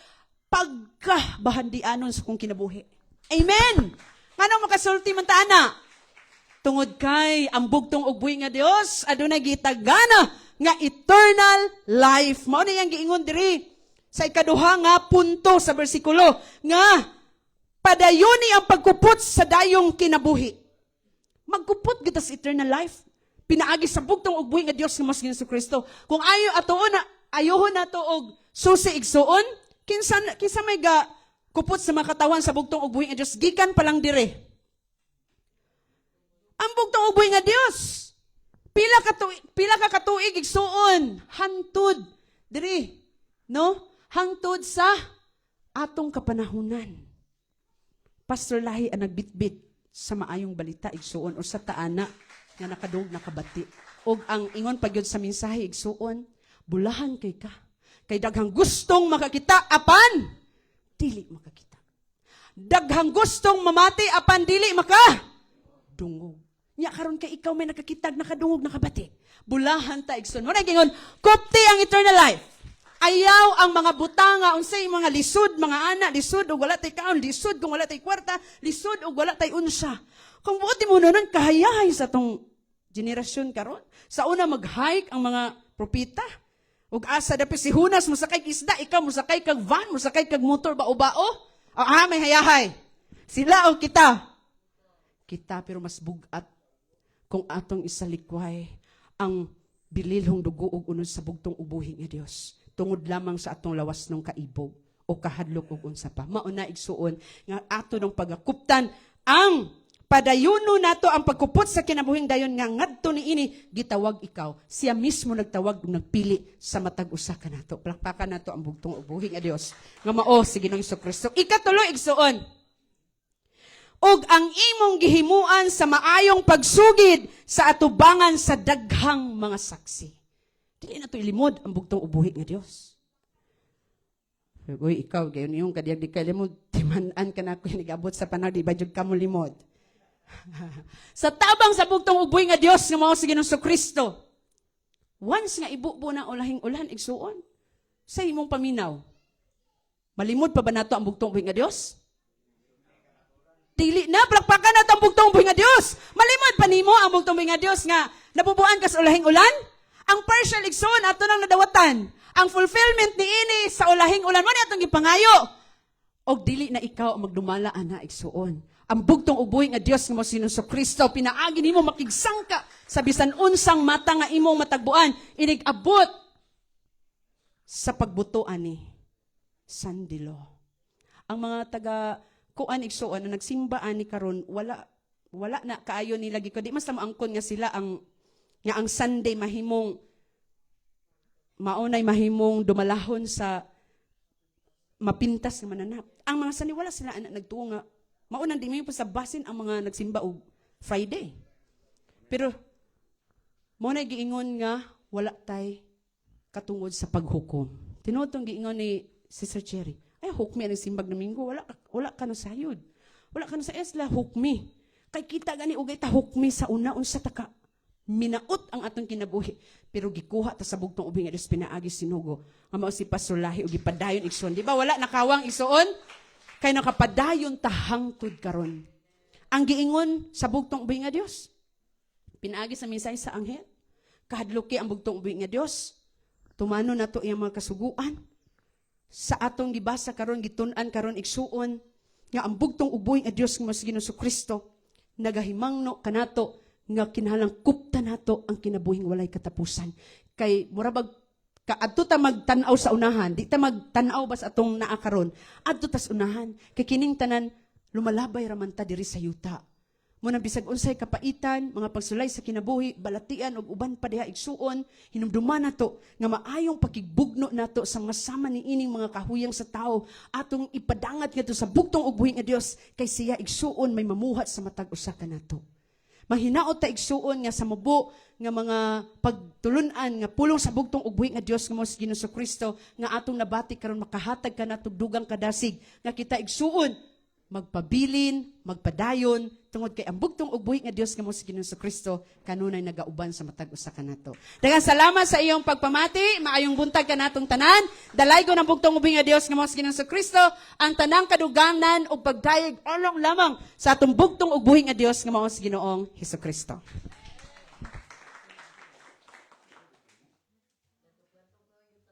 pagkabahandianon sa kong kinabuhi. Amen. Ngano makasulti man ta ana? Tungod kay ang bugtong ug buhi nga Dios adunay gitagana nga eternal life. Mao ni yang giingon diri sa ikaduha nga punto sa bersikulo nga padayoni ang pagkupot sa dayong kinabuhi. Magkupot gid sa eternal life. Pinaagi sa bugtong ug buhi nga Dios nga mas Ginoong Kristo. Kung ayohon nato og susi igsuon, kinsa may ga kupot sa mga katawan sa bugtong ug buhi nga Dios gikan pa lang dire. Ang bugtong ug buhi nga Dios pila ka katuig igsuon hantod dire, no? Hangtod sa atong kapanahunan. Pastor Lahi ang nagbitbit sa maayong balita igsuon o sa taana nga nakadug nakabati. Og ang ingon pagyud sa mensahe igsuon, bulahan kay ka. Kay daghang gustong makakita apan dili makakita. Daghang gustong mamati apan dili dungog. Nya karon kay ikaw may nakakitag nakadungog nakabati. Bulahan ta igsuon. Mo na gingon, kupti ang eternal life. Ayaw ang mga butanga unsay mga lisod, mga ana, lisod og wala tay kaon, lisod kung wala tay kwarta, lisod og wala tay unsa. Kung buot mo nun kahayahay sa tong generasyon karon. Sa una mag-hike ang mga propeta. Ug asa dapat si Hunas musakay isda, ikaw musakay kag van, musakay kag motor bao-bao. May hayahay. Sila o kita. Kita pero mas bugat kung atong isalikway ang bililhong dugo ug unod sa bugtong ubuhi nga Dios. tungod lamang sa atong lawas ng kaibog o kahadlok ug unsa pa. Mauna igsuon nga ato ng pagakuptan ang padayuno nato ang pagkupot sa kinabuhing dayon nga ngadto niini gitawag ikaw. Siya mismo nagtawag ug nagpili sa matag usa ka nato. Palakpakan nato ang bugtong ubuhi nga Dios nga mao si Ginoong Hesukristo. Ikatulo igsuon. Og ang imong gihimuan sa maayong pagsugid sa atubangan sa daghang mga saksi. Dili na to ilimod ang bugtong ubuhi nga Dios. Uy, ikaw, gayon yung kadiyag di ka limod, timanan ka na ako nag-abot sa panahon, di ba jud ka mo limod? Sa tabang sa bugtong ubuhi nga Dios nga mao si Ginoong Hesukristo. Once nga ibubo na ulahing ulan igsuon sa imong paminaw. Malimod pa ba nato ang bugtong ubuhi nga Dios? Dili na palakpakan nato ang bugtong ubuhi nga Dios. Malimod pa nimo ang bugtong ubuhi nga Dios nga nabubuan ka sa ulahing ulan? Ang partial igsoon ato nang nadawatan. Ang fulfillment ni ini sa ulahing ulan mo ni atong gipangayo. Og dili na ikaw ang magdumala ana igsuon. Ang bugtong ubuhi nga Dios nga mao si Hesukristo pinaagi nimo makigsangka sa bisan unsang mata nga imong matagbuan inig abot sa pagbutoan ni Sandilo. Ang mga taga kuan igsuon na nagsimba ani karon wala na kaayo nila giko di mas maangkon nga sila ang Sunday mahimong maunay mahimong dumalahon sa mapintas nga mananap. Ang mga Sunday wala sila anak nagtuo nga maunang di mo po sa basin ang mga nagsimba og Friday. Pero, mo na giingon nga, wala tay katungod sa paghukom. Tinutong giingon ni Sister Cherry, ay hukmi ang simbag na minggo, wala ka na sayod. Wala ka na sa esla, hukmi. Kay kita gani ugay ta hukmi sa una, unsa taka. Minaot ang atong kinabuhi. Pero gikuha ta sa bugtong ubuhi nga Dios pinaagi sinugo. Nga mao si Pastor Lahi ug gipadayon igsoon. Di ba wala nakawang igsoon? Kay nakapadayon tahangtod karon. Ang giingon sa bugtong ubuhi nga Dios. Pinaagi sa minsay sa anghel. Kahadluki ang bugtong ubuhi nga Dios. Tumano nato iyang mga kasuguan. Sa atong gibasa karon gitun-an karon igsuon nga ang bugtong ubuhi nga Dios nga mao si Ginoong Hesukristo nagahimangno kanato nga kinahanglang kupta nato ang kinabuhing walay katapusan. Kay murabag adto ta magtan-aw sa unahan, di ta magtan-aw bas atong naa karon. Adto ta sa unahan, kay kining tanan lumalabay raman ta diri sa yuta. Muna bisag unsay kapaitan, mga pagsulay sa kinabuhi, balatian ug uban pa diha igsuon, hinumduman nato nga maayong pakigbugno nato sa masama ni ining mga kahuyang sa tao, atong ipadangat ngadto sa bugtong ubuhi nga Dios kay siya igsuon may mamuhat sa matag usa ka nato. Mahinaot ta igsuon nga sa mubo nga mga pagtulunan nga pulong sa bugtong ubuhi nga Dios nga mao si Ginoong Hesukristo nga atong nabati karon makahatag ka nato dugang kadasig nga kita igsuon magpabilin, magpadayon tungod kay ang bugtong ubuhi nga Dios nga mao si Ginoong Hesukristo kanunay nagauban sa matag usa ka nato. Daghang salamat sa iyong pagpamati, maayong buntag ka natong tanan. Dalaygon ang bugtong ubuhi nga Dios nga mao si Ginoong Hesukristo ang tanang kadugangan ug pagdayeg along lamang sa atong bugtong ubuhi nga Dios nga mao si Ginoong Hesukristo.